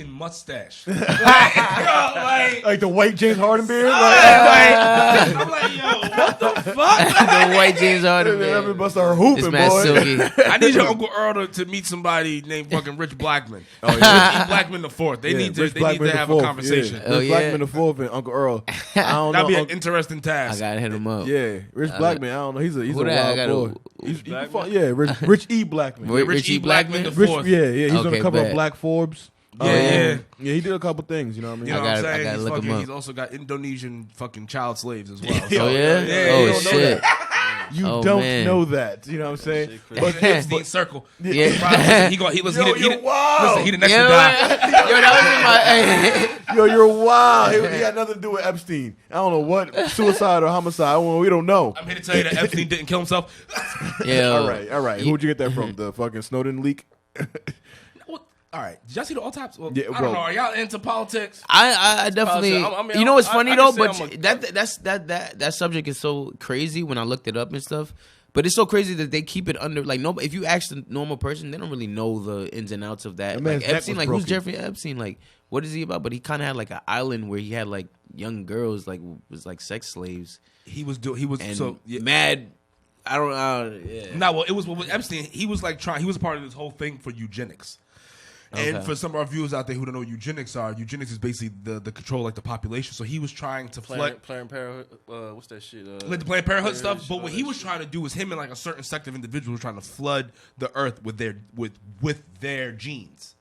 mustache. like, Like the white James Harden beard. I'm like, yo, what the fuck? The white James Harden, Everybody man. must start hooping, This man boy. silky. I need your Uncle Earl to meet somebody named fucking Rich Blackman. Oh, yeah. Rich E. Blackman the fourth. They Yeah, need to Rich they need Blackman to the have fourth, a conversation. Yeah. Oh, Rich yeah? Blackman the fourth and Uncle Earl. I don't That'd be know. an interesting I task. gotta hit him up. Yeah, Rich Blackman. I don't know. He's a Who that? I wild gotta- boy. He's Blackman? yeah, Rich E. Blackman. Wait, Rich E. Blackman the fourth. Yeah. He's on the Okay, cover of bet. Black Forbes. Yeah. He did a couple things. You know what I mean? You know I what I'm gotta- I saying? gotta He's, look him fucking, up. he's also got Indonesian fucking child slaves as well. Oh So, yeah? yeah, Oh you don't know shit. You Oh, don't man. know that. You know what I'm saying? Shit crazy. But the Epstein circle. Yeah. He the wow. Listen, he the next Yo, to die. yo, that was in my. Yo, you're wild. He had nothing to do with Epstein. I don't know what suicide or homicide. We don't know. I'm here to tell you that Epstein didn't kill himself. All right. Who'd you get that from? The fucking Snowden leak? All right. Did y'all see the autopsy? Well, Yeah, I well- don't know. Are y'all into politics? I definitely. I mean, you know what's I funny can though, say but I'm a- that subject is so crazy when I looked it up and stuff. But it's so crazy that they keep it under like no. If you ask a normal person, they don't really know the ins and outs of that. That man's Like neck Epstein, was like who's broken. Jeffrey Epstein? Like what is he about? But he kind of had like an island where he had like young girls, like was like sex slaves He was and so yeah. mad. I don't know. Yeah. No, well, it was with Epstein. He was like he was a part of this whole thing for eugenics. And Okay. for some of our viewers out there who don't know what eugenics are, eugenics is basically the control like the population. So he was trying to flood Planned Parenthood. What's that shit? like the Planned Parenthood stuff. shit, But all what that he was shit. trying to do was him and like a certain sect of individuals trying to flood the earth with their genes.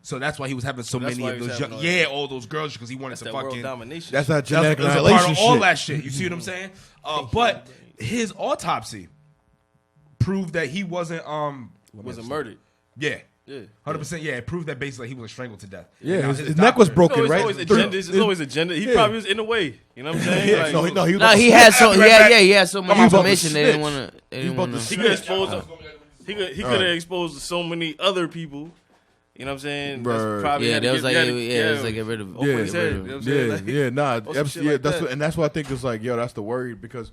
So that's why he was having so that's many why of he was those having young, all all those girls because he wanted That's to that fucking world domination. That's that That genetic was a part annihilation of all shit. that shit. You see what I'm saying? But his autopsy proved that he wasn't wasn't murdered. Yeah. Yeah. 100%. Yeah, it proved that basically he was strangled to death. Yeah, And now his neck was doctor- broken, It's right? always agenda. It's always agenda. He Yeah. probably was in the way. You know what I'm saying? Yeah, Like, no, he was No, about he to had snitch. so Right back. he had so much He was about to information they didn't snitch. want to. They He's didn't about want to to. he could expose. He could have exposed so many other people. You know what I'm saying? Right. That's probably Yeah, had that to was get- like had to- it was like get rid of. Open Yeah, his head. You know what I'm Yeah, saying? Like, yeah, nah, or some shit like that's that. what, and that's why I think it's like, yo, that's the worry because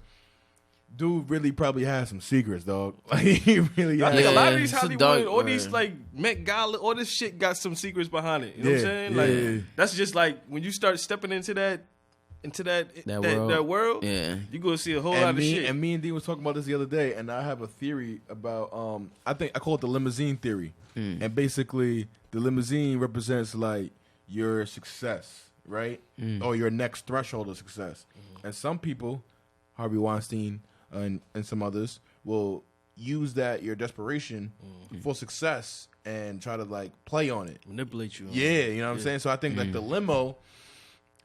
dude really probably has some secrets, dog. Like, he really I has. think a lot of Yeah, these it's a Hollywood, dark all these word. like Met Gala, all this shit got some secrets behind it. You know what I'm Yeah, saying? yeah, Like yeah. that's just like when you start stepping into that world, Yeah. you gonna see a whole lot of shit. And me and Dean was talking about this the other day, and I have a theory about I think I call it the limousine theory. And basically the limousine represents like your success, right? Or your next threshold of success. And some people, Harvey Weinstein and some others, will use that your desperation for success and try to like play on it. Manipulate you. Yeah, you know what I'm saying? So I think like the limo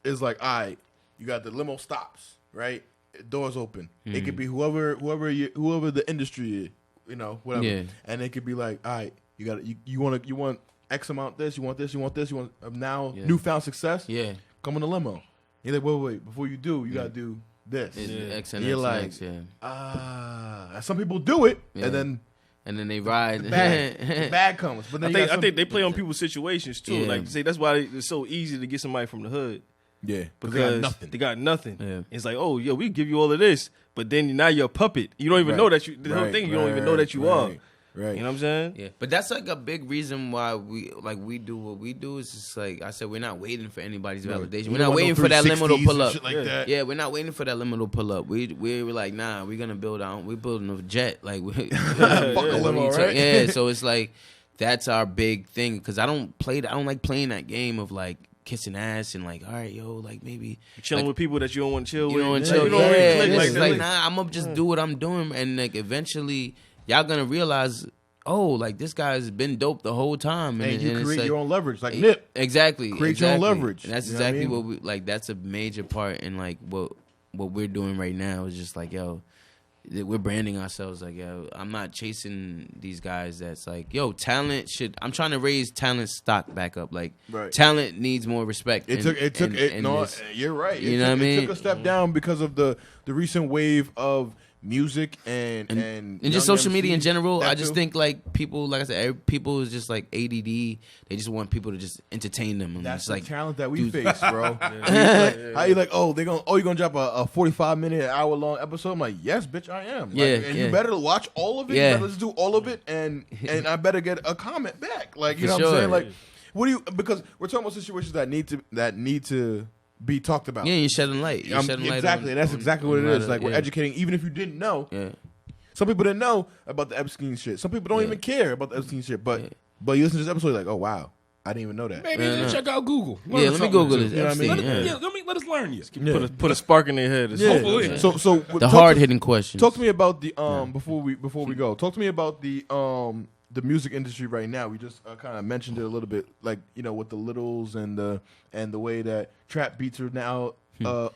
is like, all right, you got the limo stops, right? Doors open. It could be whoever the industry is, you know, whatever. Yeah. And it could be like, all right, you want X amount this, you want this, you want this, you want now newfound success. Yeah. Come in the limo. You're like, wait, before you do, you gotta do this. X and you're X, like, yeah. some people do it, and then they ride. the bag comes. But then I think they play on people's situations too. Yeah. Like say that's why it's so easy to get somebody from the hood. Yeah, Because nothing. they got nothing. Yeah. It's like, oh, yo, we give you all of this, but then now you're a puppet. You don't even know that you. The whole thing, you don't even know that you are. Right. You know what I'm saying? Yeah, but that's like a big reason why we do what we do. Is just like I said, we're not waiting for anybody's validation. We're not waiting for that limo to pull up. Yeah, we're not waiting for that limo to pull up. We were like, nah, we're gonna build out. We're building a jet. Like, fuck a limo, right? Yeah, so it's like that's our big thing because I don't like playing that game of like kissing ass and like, all right, yo, like maybe Chilling with people that you don't want to chill with. you don't Like, chill. you don't really click It's like that. like nah, I'm gonna just do what I'm doing, and like eventually y'all gonna realize, oh, like this guy's been dope the whole time, And you it's create like, your own leverage, like Nip. Exactly. Create your own leverage. And that's You know what I exactly mean? what we like. That's a major part in like what we're doing right now is just like, yo, we're branding ourselves like, yo, I'm not chasing these guys that's like, yo, talent should. I'm trying to raise talent stock back up. Like, talent needs more respect. You're right. You know what I mean? It took a step down because of the recent wave of music and just social media in general. That I just too. think like people, like I said, people is just like ADD. They just want people to just entertain them. And That's it's the like talent that we face, bro. How you like? Oh, you gonna drop a 45-minute, hour long episode? I'm like, yes, bitch, I am. Like, you better watch all of it. Yeah. You better do all of it, and I better get a comment back. Like, you know For what I'm sure. saying? Like, what do you? Because we're talking about situations that need to be talked about. yeah, you're shedding light. You're shedding light exactly. That's exactly what it is. Like, we're educating, even if you didn't know. Yeah. Some people didn't know about the Epstein shit. Some people don't even care about the Epstein shit. But you listen to this episode, you're like, oh wow, I didn't even know that. Maybe check out Google. Yeah, let me Google this. You know what I mean? Epstein, Let us learn you. Put a spark in their head. Hopefully. So the hard hitting questions. Talk to me about the before we go. Talk to me about the music industry right now. We just kind of mentioned it a little bit, like, you know, with the littles and the way that trap beats are now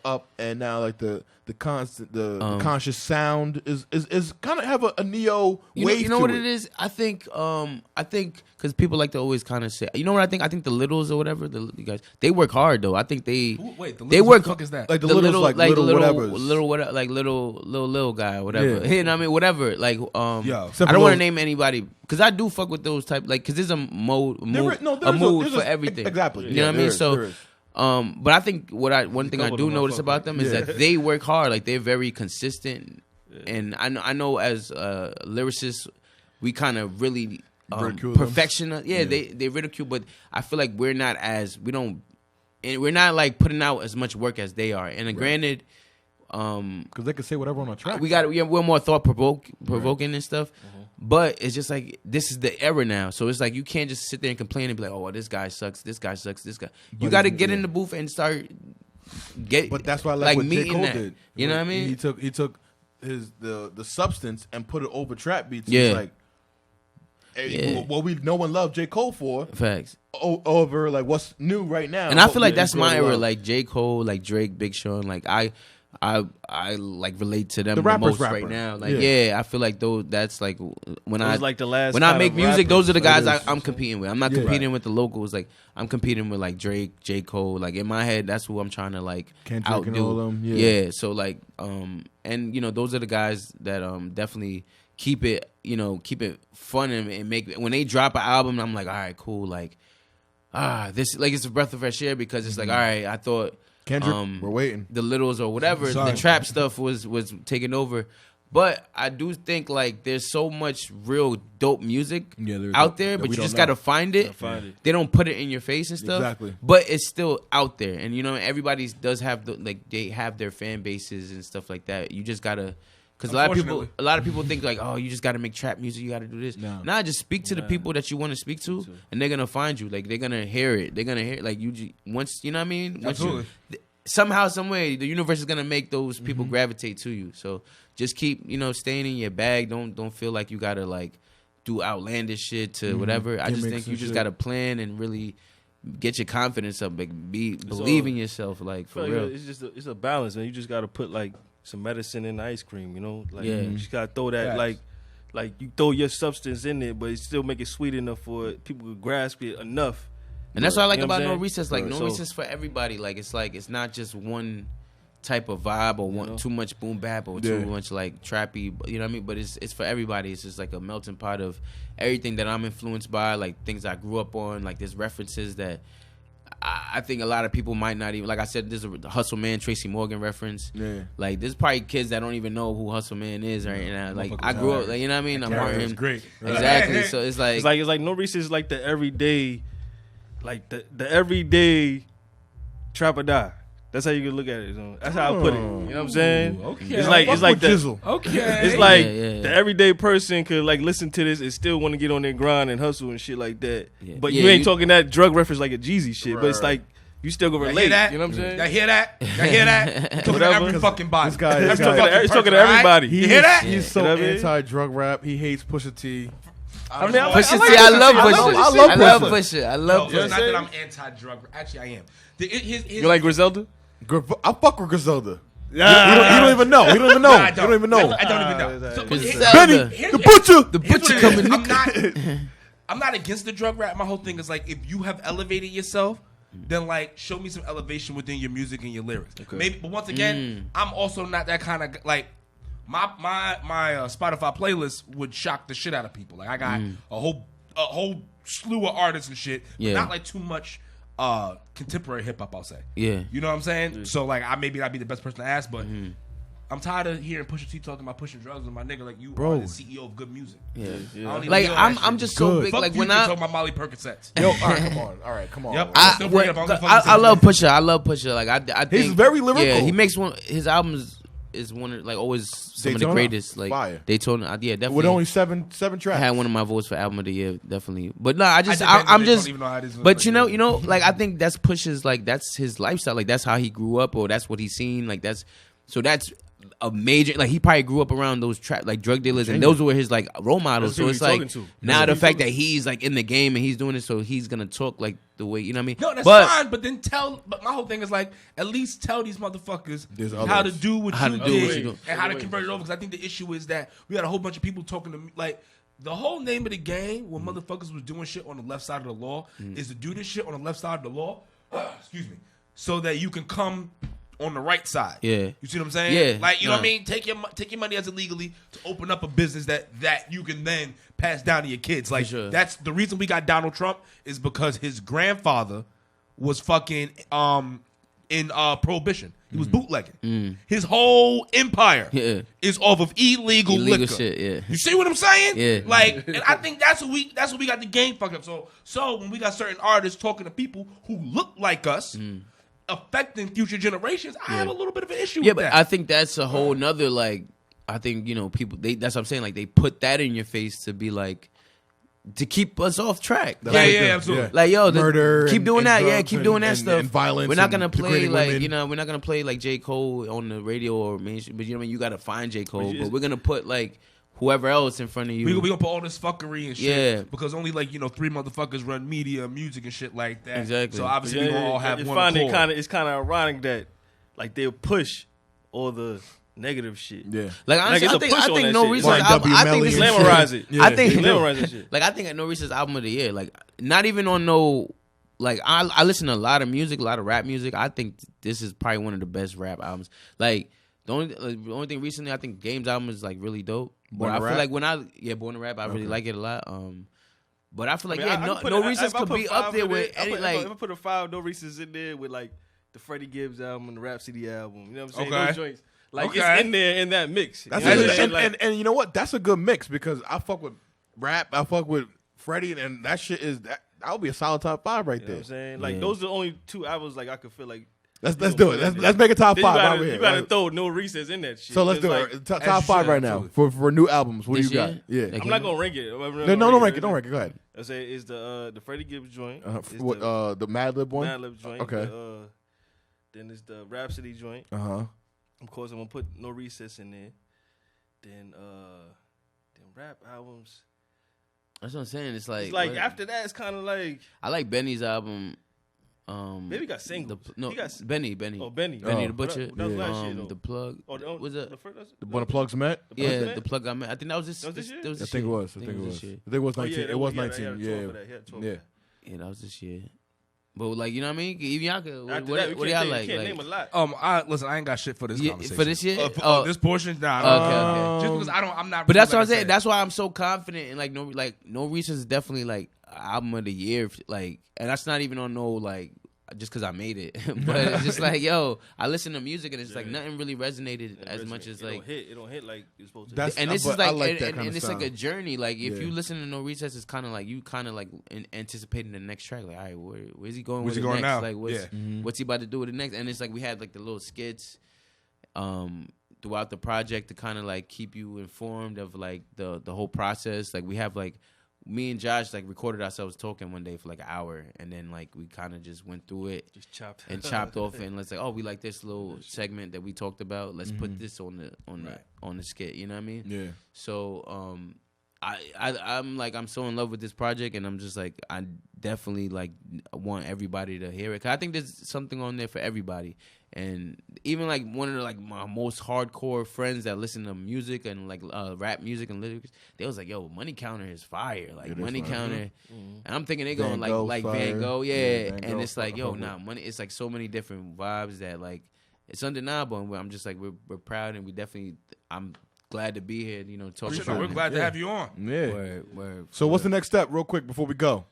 up, and now like the conscious sound is kind of have a neo wave. You know what it is? I think because people like to always kind of say, you know what I think? I think the littles or whatever, the guys, they work hard though. I think they Wait, the they Littles, work. what the fuck is that? Like the littles, like little whatevers. like little guy, whatever. Yeah. You know what I mean? Whatever. Like I Except for don't want to those- name anybody because I do fuck with those type. Like because there's a mood there's for everything. Exactly. You know what I mean? There is. But I think one thing I do notice about them is that they work hard. Like they're very consistent, and I know as lyricists, we kind of really Ridicule them. perfection. Yeah, they ridicule, but I feel like we're not like putting out as much work as they are. And granted, Because they can say whatever on a track. we're more thought provoking and stuff. But it's just like this is the era now, so it's like you can't just sit there and complain and be like, "Oh, well, this guy sucks. This guy sucks. This guy." You got to get in the booth and start But that's why I like what J. meeting Cole that. did. You know what I mean? He took the substance and put it over trap beats. Yeah. It's like, hey, what we know and love J. Cole for Facts. over like what's new right now. And I feel like Yeah, that's he's my growing era, up. like J. Cole, like Drake, Big Sean. Like I like relate to them The the rapper's most rapper. right now. Like Yeah. I feel like that's like when It I was like the last when I kind make of music, those are the rappers. guys I'm competing with. I'm not Yeah. competing with the locals. Like I'm competing with like Drake, J. Cole. Like in my head, that's who I'm trying to like Kendrick outdo. and all them, yeah. Yeah. So like and you know those are the guys that definitely keep it fun and make when they drop an album. I'm like, all right, cool. Like this like it's a breath of fresh air because it's like, all right, I thought. Kendrick, we're waiting. The littles or whatever, Sorry. the trap stuff was taking over. But I do think like there's so much real dope music out there, but you just gotta find it. They don't put it in your face and stuff. Exactly. But it's still out there, and you know everybody does have they have their fan bases and stuff like that. You just gotta. Because a lot of people think like, oh, you just got to make trap music, you got to do this. Nah, just speak to the people that you want to speak to, and they're gonna find you. Like they're gonna hear it. They're gonna hear like once you know what I mean. Absolutely. Somehow, some way, the universe is gonna make those people gravitate to you. So just keep staying in your bag. Don't feel like you gotta like do outlandish shit to whatever. I just think you just gotta plan and really get your confidence up. Like believe in yourself. Like for real. It's a balance, man. You just gotta put like some medicine in the ice cream, you know? Like Yeah. you just gotta throw that like like you throw your substance in it, but it still make it sweet enough for people to grasp it enough. And that's what I like You know what about I'm No Recess. Like, saying? No So- Recess for everybody. Like, it's not just one type of vibe or one too much boom bap or too much like trappy. You know what I mean? But it's for everybody. It's just like a melting pot of everything that I'm influenced by, like things I grew up on. Like, there's references that I think a lot of people might not even, like I said, there's a Hustle Man, Tracy Morgan reference. Yeah. Like, there's probably kids that don't even know who Hustle Man is right now. Like, I grew up, like, you know what I mean? I'm It's Martin. great. Exactly. So it's like, It's like No Reese is like the everyday, like the everyday trap or die. That's how you can look at it. So that's how I put it. You know what I'm saying? Okay. It's like the Jizzle. Okay. it's like Yeah. the everyday person could like listen to this and still want to get on their grind and hustle and shit like that. Yeah. But Yeah, you ain't you- talking that drug reference like a Jeezy shit. But it's Right. like you still gonna Y'all relate. hear that? You know what I'm saying? Y'all hear that? Y'all hear that? Talking to Whatever. every fucking body. This guy- Every this guy- fucking He's talking to person, everybody. right? You hear that? He's so You know what I mean? anti-drug rap. He hates Pusha T. I mean, I like- Pusha I like T, I Pusha love T. Pusha. I love Pusha. I No, love it's Pusha. not that I'm anti-drug. Actually, I am. You like Griselda? I fuck with Griselda. You don't even know. You don't even know. Nah, I You don't even know. I don't even know. So, Griselda. Benny, the butcher. The here's butcher what it is. coming. I'm not against the drug rap. My whole thing is like, if you have elevated yourself, then like show me some elevation within your music and your lyrics. Maybe, but once again, I'm also not that kind of like my Spotify playlist would shock the shit out of people. Like I got a whole slew of artists and shit, but Yeah. not like too much contemporary hip hop. I'll say. Yeah. You know what I'm saying? So like I maybe not be the best person to ask, but. I'm tired of hearing Pusha T talking about pushing drugs with my nigga. Like, you are the CEO of good music. Yeah. I don't even Like, know that I'm shit. just so Good. big. Fuck Like, you when for I talking about Molly Percocets. Yo, all right, come on. All right, come on. Yep. I, Still bring it up. I'm gonna I fucking love say Pusha. I love Pusha. Like I think He's very lyrical. Yeah, he makes his albums is one of like always some of the Daytona? greatest. Like Fire. Daytona. Yeah, definitely. With only seven tracks. I had one of my votes for album of the year, definitely. But no, I'm I just. don't even know how this is. But you know, like I think that's Pusha's like that's his lifestyle. Like that's how he grew up, or that's what he's seen. Like that's a major. Like he probably grew up around those like drug dealers, and those were his like role models. That's So who it's he's like talking to. now That's the who fact he's that he's like in the game and he's doing it, so he's gonna talk like the way you know what I mean. No, that's but, fine. But then but my whole thing is like, at least tell these motherfuckers There's how to others. do what How you to do what did you do. and how to convert it over. Because I think the issue is that we had a whole bunch of people talking to me like. The whole name of the game when motherfuckers was doing shit on the left side of the law is to do this shit on the left side of the law, excuse me, so that you can come on the right side. Yeah. You see what I'm saying? Yeah. Like, you know what I Nah. mean? Take your money as illegally to open up a business that you can then pass down to your kids. Like, sure. that's the reason we got Donald Trump is because his grandfather was fucking in Prohibition. He was bootlegging. His whole empire is off of illegal liquor. shit. Yeah. You see what I'm saying? Yeah. Like, and I think that's what we got the game fucked up. So when we got certain artists talking to people who look like us, affecting future generations, I have a little bit of an issue Yeah, with but that. I think that's a whole nother like. I think people. That's what I'm saying. Like they put that in your face to be like. To keep us off track. yeah, Like, absolutely. Like Murder keep and- doing and that, drugs keep doing that and- stuff. and violence We're not and gonna play degrading like women. we're not gonna play like J. Cole on the radio or mainstream. But you know what I mean. You gotta find J. Cole, But but we're gonna put like whoever else in front of you. We gonna put all this fuckery and shit. Yeah. Because only like, 3 motherfuckers run media, music and shit like that. Exactly. So obviously we gonna all have I one find it accord. it's kind of ironic that like they'll push all the negative shit. Yeah. Like honestly, it's a push I on think that No shit. Reasons. Like I W. think Melly this is and Glamorize it. I think They glamorize that shit. Like I think No Reasons album of the year. Like not even on no. Like I listen to a lot of music, a lot of rap music. I think this is probably one of the best rap albums. Like the only thing recently, I think Game's album is like really dope. But I feel like Born to Rap, I really like it a lot. But I feel like No Reasons could be up there with any like. If I put a 5 No Reasons in there with like the Freddie Gibbs album and the Rhapsody album, you know what I'm saying? Okay. Those joints, like Okay. it's in there in that mix. That's You know a what good, I'm saying? Like, and you know what? That's a good mix because I fuck with rap. I fuck with Freddie, and that shit is that would be a solid top 5 right you know there. what I'm saying? Like Yeah. those are the only 2 albums like I could feel like. Let's do it. Let's make a top 5 Then over here. you gotta right? throw No Reasons in that shit. So let's It's do like, it. Top as you 5 should, right now absolutely. for new albums. What do This you got? year? Yeah. Like, I'm not gonna rank it. No, don't rank it. Don't rank it. Go ahead. I say it's the Freddie Gibbs joint. It's The Mad Lib one. Mad Lib joint. Okay. Then it's the Rhapsody joint. Uh-huh. Of course, I'm gonna put No Recess in there. Then rap albums. That's what I'm saying. It's like It's like after that, it's kind of like I like Benny's album. Baby got singles. No, He got Benny. Oh, Benny. Benny Oh. the Butcher. That was last year, though. The Plug. Oh, was it? the first, When the plugs met. Yeah, met? the Plug got met. I think that was this. That was this year? That was I this think it year. was. I think it was. this year. I think it was Oh, 19. yeah, It was yeah, 19. he had 12 Yeah. for that. He had 12 Yeah. for that. Yeah, that was this year. But like, you know what I mean? Even y'all could. After What that, do y'all like? can't Like, name a lot. Listen, I ain't got shit for this yeah, conversation. for this year? This portion, nah. Okay. Just because I'm not. But that's really, what I'm saying. like I That's why I'm so confident in No Reason is definitely like album of the year. Like, and that's not even on no like just because I made it. But it's just like, yo, I listen to music and it's like nothing really resonated as much as like. It don't hit like it's supposed to. That's- And this but is like, I like that and kind of it's like a sound. journey. Like if Yeah. you listen to No Recess, it's kind of like you anticipating the next track. Like, all right, where's he going? Where's with he it going next? now? Like, what's he about to do with it next? And it's like we had like the little skits, throughout the project to kind of like keep you informed of like the whole process. Like we have like me and Josh like recorded ourselves talking one day for like an hour, and then like we kind of just went through it. Just chopped Off, and let's like, oh, we like this little segment that we talked about. Let's put this on the skit. You know what I mean? Yeah. So I'm so in love with this project, and I'm just like I definitely like want everybody to hear it. 'Cause I think there's something on there for everybody, and even like one of the, like my most hardcore friends that listen to music and like rap music and lyrics, they was like, "Yo, Money Counter is fire!" Like It is Money fire. Counter, and I'm thinking they Van going Gogh, like fire. Van Gogh, Yeah, Van and Gogh, it's like, yo, fire. nah, Money. It's like so many different vibes that like it's undeniable, and I'm just like we're proud, and we definitely I'm glad to be here. You know, talking said. about We're it. glad to have you on. Yeah. Word. So what's the next step, real quick, before we go?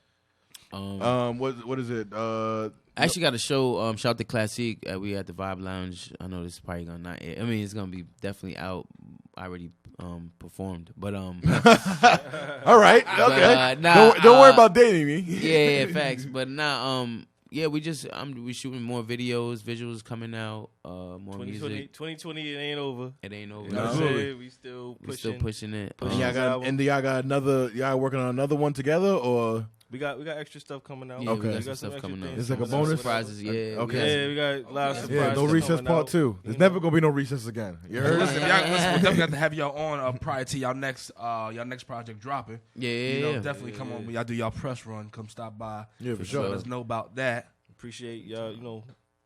Um, What is it? I actually got a show. Shout to Classique. We at the Vibe Lounge. I know this is probably gonna not. I mean, it's gonna be definitely out. I already performed, but all right, okay. Don't worry about dating me. yeah, facts. But now, yeah, we shooting more visuals coming out, more 2020, music. 2020, it ain't over. It ain't over. No. Yeah, we still We pushing. still pushing it. And y'all got another. Y'all working on another one together, or We got extra stuff coming out. Yeah, Okay. we got We some stuff extra coming out. things It's like a coming out. bonus? surprises. Yeah. Okay. Yeah, we got a lot of surprises. yeah, no recess coming part out. 2. There's never gonna be no recess again. You heard? Listen, we'll definitely have to have y'all on prior to y'all next project dropping. Yeah. You know, definitely come on when y'all do y'all press run. Come stop by. Yeah, for Let sure. us know about that. Appreciate y'all,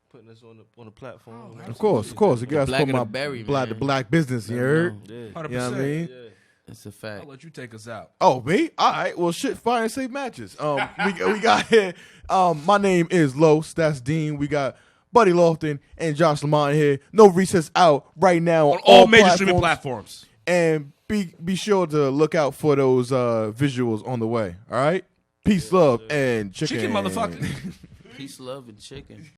putting us on the platform. Of course. You guys Black for of my the berry, the man. black business. You heard? Yeah. 100%. You know what I mean? Yeah. That's a fact. I'll let you take us out. Oh, me? All right. Well, shit, fire and save matches. We got here. My name is Los. That's Dean. We got Buddy Lofton and Josh Lamont here. No recess out right now On all major streaming platforms. And be sure to look out for those visuals on the way. All right. Peace, love, and chicken. Chicken motherfucker. Peace, love, and chicken.